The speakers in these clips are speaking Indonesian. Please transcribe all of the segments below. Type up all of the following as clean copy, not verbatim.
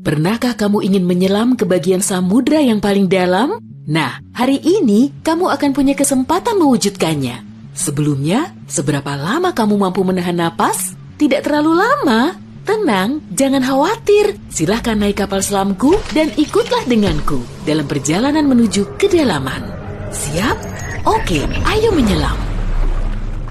Pernahkah kamu ingin menyelam ke bagian samudra yang paling dalam? Nah, hari ini kamu akan punya kesempatan mewujudkannya. Sebelumnya, seberapa lama kamu mampu menahan napas? Tidak terlalu lama. Tenang, jangan khawatir. Silahkan naik kapal selamku dan ikutlah denganku dalam perjalanan menuju kedalaman. Siap? Oke, ayo menyelam.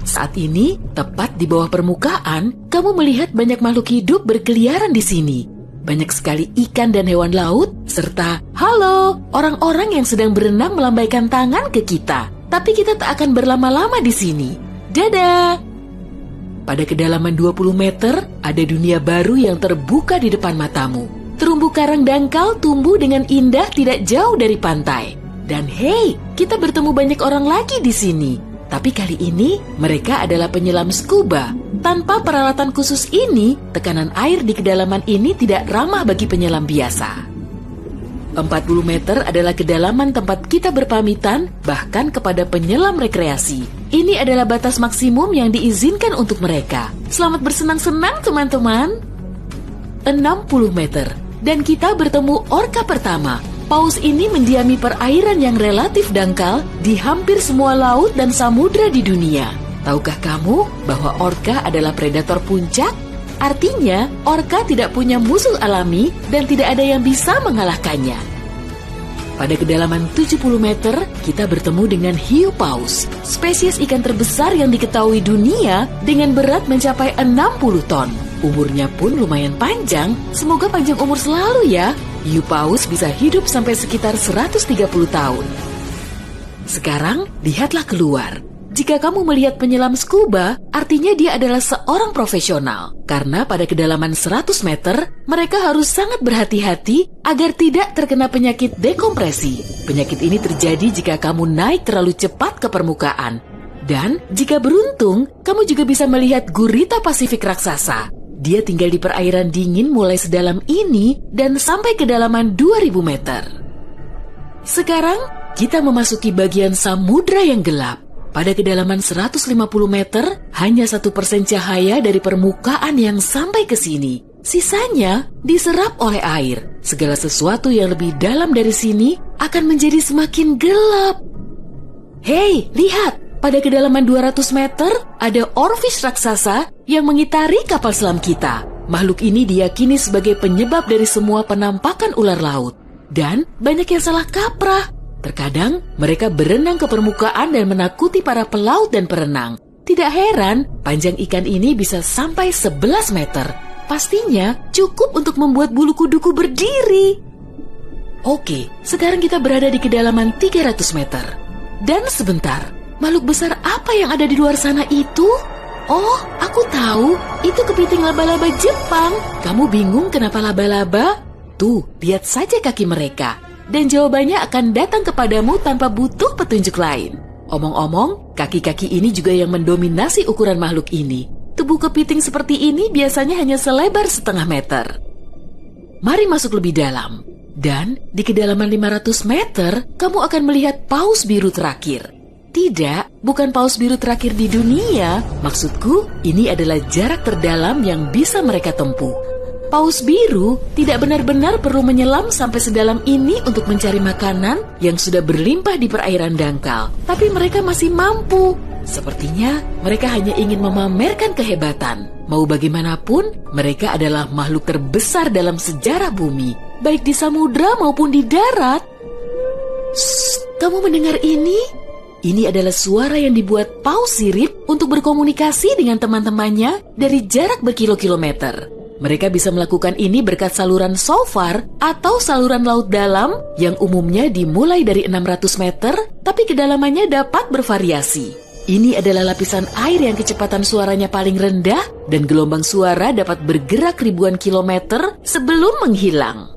Saat ini, tepat di bawah permukaan, kamu melihat banyak makhluk hidup berkeliaran di sini. Banyak sekali ikan dan hewan laut, serta halo, orang-orang yang sedang berenang melambaikan tangan ke kita. Tapi kita tak akan berlama-lama di sini. Dadah! Pada kedalaman 20 meter, ada dunia baru yang terbuka di depan matamu. Terumbu karang dangkal tumbuh dengan indah tidak jauh dari pantai. Dan hey, kita bertemu banyak orang lagi di sini. Tapi kali ini, mereka adalah penyelam scuba. Tanpa peralatan khusus ini, tekanan air di kedalaman ini tidak ramah bagi penyelam biasa. 40 meter adalah kedalaman tempat kita berpamitan, bahkan kepada penyelam rekreasi. Ini adalah batas maksimum yang diizinkan untuk mereka. Selamat bersenang-senang, teman-teman. 60 meter, dan kita bertemu orka pertama. Paus ini mendiami perairan yang relatif dangkal di hampir semua laut dan samudra di dunia. Tahukah kamu bahwa orka adalah predator puncak? Artinya, orka tidak punya musuh alami dan tidak ada yang bisa mengalahkannya. Pada kedalaman 70 meter, kita bertemu dengan hiu paus, spesies ikan terbesar yang diketahui dunia dengan berat mencapai 60 ton. Umurnya pun lumayan panjang, semoga panjang umur selalu ya. Hiu paus bisa hidup sampai sekitar 130 tahun. Sekarang, lihatlah keluar. Jika kamu melihat penyelam scuba, artinya dia adalah seorang profesional. Karena pada kedalaman 100 meter, mereka harus sangat berhati-hati agar tidak terkena penyakit dekompresi. Penyakit ini terjadi jika kamu naik terlalu cepat ke permukaan. Dan jika beruntung, kamu juga bisa melihat gurita Pasifik raksasa. Dia tinggal di perairan dingin mulai sedalam ini dan sampai kedalaman 2000 meter. Sekarang, kita memasuki bagian samudra yang gelap. Pada kedalaman 150 meter, hanya 1% cahaya dari permukaan yang sampai ke sini. Sisanya diserap oleh air. Segala sesuatu yang lebih dalam dari sini akan menjadi semakin gelap. Hei, lihat! Pada kedalaman 200 meter, ada oarfish raksasa yang mengitari kapal selam kita. Makhluk ini diyakini sebagai penyebab dari semua penampakan ular laut. Dan banyak yang salah kaprah. Terkadang, mereka berenang ke permukaan dan menakuti para pelaut dan perenang. Tidak heran, panjang ikan ini bisa sampai 11 meter. Pastinya cukup untuk membuat bulu kuduku berdiri. Oke, sekarang kita berada di kedalaman 300 meter. Dan sebentar, makhluk besar apa yang ada di luar sana itu? Oh, aku tahu. Itu kepiting laba-laba Jepang. Kamu bingung kenapa laba-laba? Tuh, lihat saja kaki mereka. Dan jawabannya akan datang kepadamu tanpa butuh petunjuk lain. Omong-omong, kaki-kaki ini juga yang mendominasi ukuran makhluk ini. Tubuh kepiting seperti ini biasanya hanya selebar setengah meter. Mari masuk lebih dalam. Dan di kedalaman 500 meter, kamu akan melihat paus biru terakhir. Tidak, bukan paus biru terakhir di dunia. Maksudku, ini adalah jarak terdalam yang bisa mereka tempuh. Paus biru tidak benar-benar perlu menyelam sampai sedalam ini untuk mencari makanan yang sudah berlimpah di perairan dangkal. Tapi mereka masih mampu. Sepertinya mereka hanya ingin memamerkan kehebatan. Mau bagaimanapun, mereka adalah makhluk terbesar dalam sejarah bumi, baik di samudra maupun di darat. Shh, kamu mendengar ini? Ini adalah suara yang dibuat paus sirip untuk berkomunikasi dengan teman-temannya dari jarak berkilo-kilometer. Mereka bisa melakukan ini berkat saluran shofar atau saluran laut dalam yang umumnya dimulai dari 600 meter, tapi kedalamannya dapat bervariasi. Ini adalah lapisan air yang kecepatan suaranya paling rendah dan gelombang suara dapat bergerak ribuan kilometer sebelum menghilang.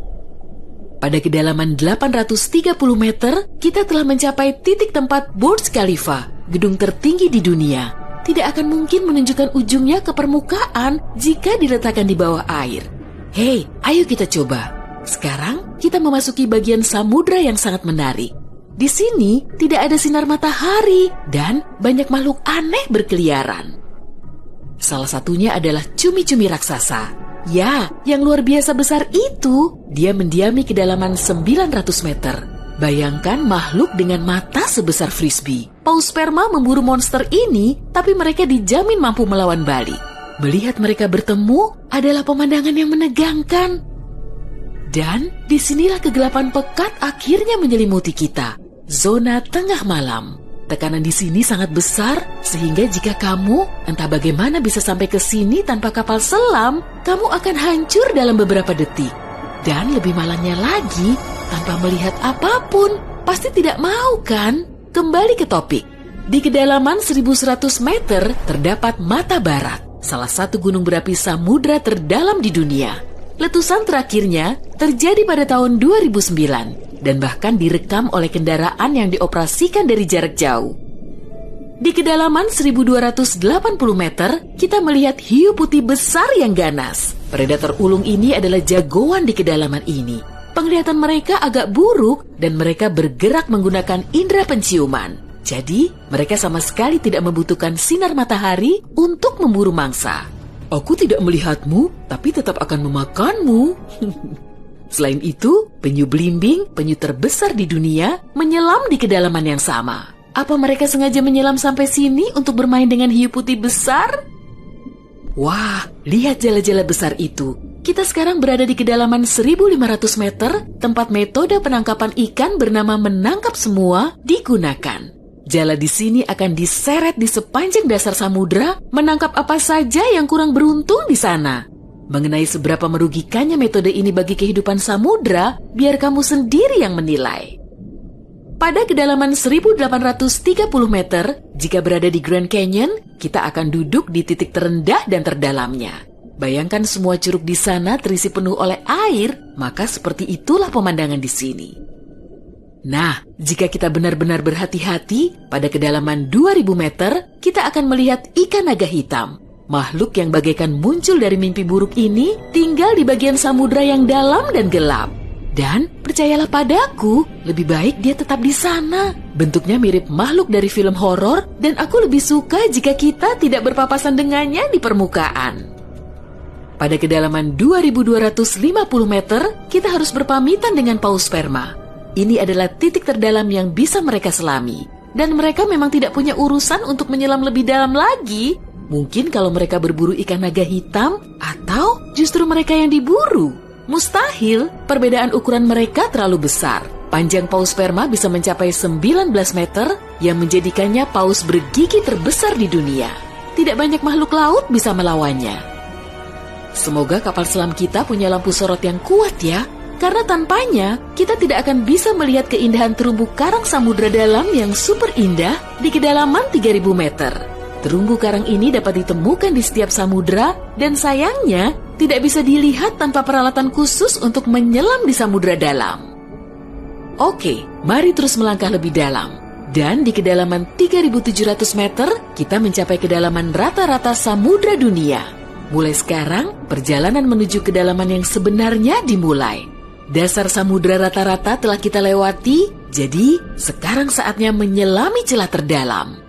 Pada kedalaman 830 meter, kita telah mencapai titik tempat Burj Khalifa, gedung tertinggi di dunia. Tidak akan mungkin menunjukkan ujungnya ke permukaan jika diletakkan di bawah air. Hei, ayo kita coba. Sekarang kita memasuki bagian samudra yang sangat menarik. Di sini tidak ada sinar matahari dan banyak makhluk aneh berkeliaran. Salah satunya adalah cumi-cumi raksasa. Ya, yang luar biasa besar itu. Dia mendiami kedalaman 900 meter. Bayangkan makhluk dengan mata sebesar frisbee. Paus sperma memburu monster ini, tapi mereka dijamin mampu melawan balik. Melihat mereka bertemu adalah pemandangan yang menegangkan. Dan disinilah kegelapan pekat akhirnya menyelimuti kita. Zona tengah malam. Tekanan di sini sangat besar, sehingga jika kamu entah bagaimana bisa sampai ke sini tanpa kapal selam, kamu akan hancur dalam beberapa detik. Dan lebih malangnya lagi, tanpa melihat apapun, pasti tidak mau kan? Kembali ke topik. Di kedalaman 1100 meter terdapat Mata Barat, salah satu gunung berapi samudra terdalam di dunia. Letusan terakhirnya terjadi pada tahun 2009. Dan bahkan direkam oleh kendaraan yang dioperasikan dari jarak jauh. Di kedalaman 1280 meter, kita melihat hiu putih besar yang ganas. Predator ulung ini adalah jagoan di kedalaman ini. Penglihatan mereka agak buruk dan mereka bergerak menggunakan indera penciuman. Jadi, mereka sama sekali tidak membutuhkan sinar matahari untuk memburu mangsa. Aku tidak melihatmu, tapi tetap akan memakanmu. Selain itu, penyu belimbing, penyu terbesar di dunia, menyelam di kedalaman yang sama. Apa mereka sengaja menyelam sampai sini untuk bermain dengan hiu putih besar? Wah, lihat jala-jala besar itu. Kita sekarang berada di kedalaman 1500 meter, tempat metode penangkapan ikan bernama menangkap semua digunakan. Jala di sini akan diseret di sepanjang dasar samudra, menangkap apa saja yang kurang beruntung di sana. Mengenai seberapa merugikannya metode ini bagi kehidupan samudra, biar kamu sendiri yang menilai. Pada kedalaman 1830 meter, jika berada di Grand Canyon, kita akan duduk di titik terendah dan terdalamnya. Bayangkan semua curug di sana terisi penuh oleh air, maka seperti itulah pemandangan di sini. Nah, jika kita benar-benar berhati-hati, pada kedalaman 2000 meter, kita akan melihat ikan naga hitam. Makhluk yang bagaikan muncul dari mimpi buruk ini tinggal di bagian samudra yang dalam dan gelap. Dan percayalah padaku, lebih baik dia tetap di sana. Bentuknya mirip makhluk dari film horor dan aku lebih suka jika kita tidak berpapasan dengannya di permukaan. Pada kedalaman 2250 meter, kita harus berpamitan dengan paus sperma. Ini adalah titik terdalam yang bisa mereka selami. Dan mereka memang tidak punya urusan untuk menyelam lebih dalam lagi. Mungkin kalau mereka berburu ikan naga hitam, atau justru mereka yang diburu. Mustahil, perbedaan ukuran mereka terlalu besar. Panjang paus sperma bisa mencapai 19 meter, yang menjadikannya paus bergigi terbesar di dunia. Tidak banyak makhluk laut bisa melawannya. Semoga kapal selam kita punya lampu sorot yang kuat ya, karena tanpanya kita tidak akan bisa melihat keindahan terumbu karang samudra dalam yang super indah di kedalaman 3000 meter. Terumbu karang ini dapat ditemukan di setiap samudra dan sayangnya tidak bisa dilihat tanpa peralatan khusus untuk menyelam di samudra dalam. Oke, mari terus melangkah lebih dalam. Dan di kedalaman 3.700 meter, kita mencapai kedalaman rata-rata samudra dunia. Mulai sekarang, perjalanan menuju kedalaman yang sebenarnya dimulai. Dasar samudra rata-rata telah kita lewati, jadi sekarang saatnya menyelami celah terdalam.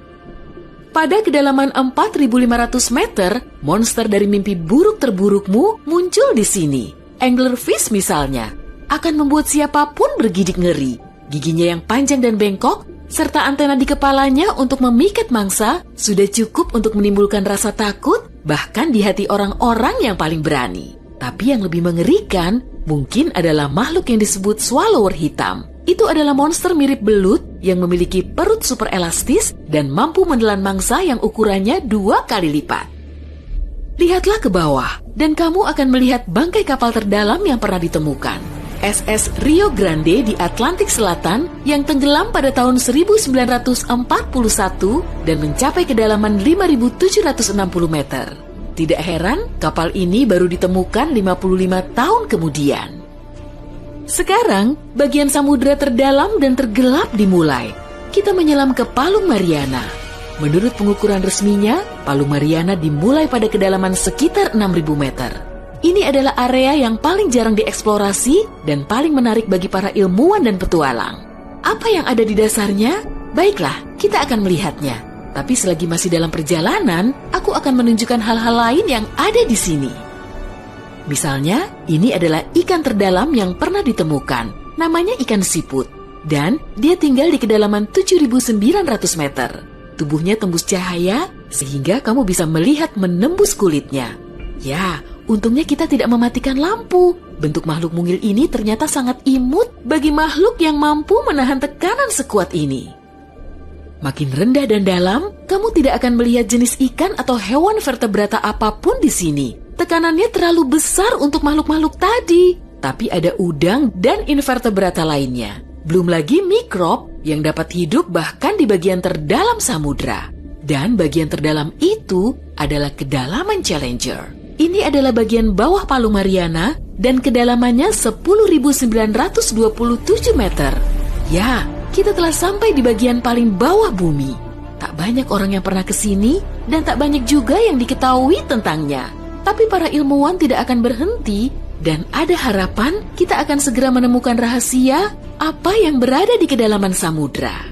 Pada kedalaman 4.500 meter, monster dari mimpi buruk terburukmu muncul di sini. Anglerfish misalnya, akan membuat siapapun bergidik ngeri. Giginya yang panjang dan bengkok, serta antena di kepalanya untuk memikat mangsa, sudah cukup untuk menimbulkan rasa takut, bahkan di hati orang-orang yang paling berani. Tapi yang lebih mengerikan, mungkin adalah makhluk yang disebut swallower hitam. Itu adalah monster mirip belut yang memiliki perut super elastis dan mampu menelan mangsa yang ukurannya 2 kali lipat. Lihatlah ke bawah, dan kamu akan melihat bangkai kapal terdalam yang pernah ditemukan. SS Rio Grande di Atlantik Selatan yang tenggelam pada tahun 1941 dan mencapai kedalaman 5.760 meter. Tidak heran, kapal ini baru ditemukan 55 tahun kemudian. Sekarang, bagian samudra terdalam dan tergelap dimulai. Kita menyelam ke Palung Mariana. Menurut pengukuran resminya, Palung Mariana dimulai pada kedalaman sekitar 6.000 meter. Ini adalah area yang paling jarang dieksplorasi dan paling menarik bagi para ilmuwan dan petualang. Apa yang ada di dasarnya? Baiklah, kita akan melihatnya. Tapi selagi masih dalam perjalanan, aku akan menunjukkan hal-hal lain yang ada di sini. Misalnya, ini adalah ikan terdalam yang pernah ditemukan. Namanya ikan siput. Dan dia tinggal di kedalaman 7.900 meter. Tubuhnya tembus cahaya sehingga kamu bisa melihat menembus kulitnya. Ya, untungnya kita tidak mematikan lampu. Bentuk makhluk mungil ini ternyata sangat imut bagi makhluk yang mampu menahan tekanan sekuat ini. Makin rendah dan dalam, kamu tidak akan melihat jenis ikan atau hewan vertebrata apapun di sini. Tekanannya terlalu besar untuk makhluk-makhluk tadi. Tapi ada udang dan invertebrata lainnya. Belum lagi mikrob yang dapat hidup bahkan di bagian terdalam samudra. Dan bagian terdalam itu adalah kedalaman Challenger. Ini adalah bagian bawah Palu Mariana dan kedalamannya 10.927 meter. Ya, kita telah sampai di bagian paling bawah bumi. Tak banyak orang yang pernah ke sini dan tak banyak juga yang diketahui tentangnya. Tapi para ilmuwan tidak akan berhenti dan ada harapan kita akan segera menemukan rahasia apa yang berada di kedalaman samudra.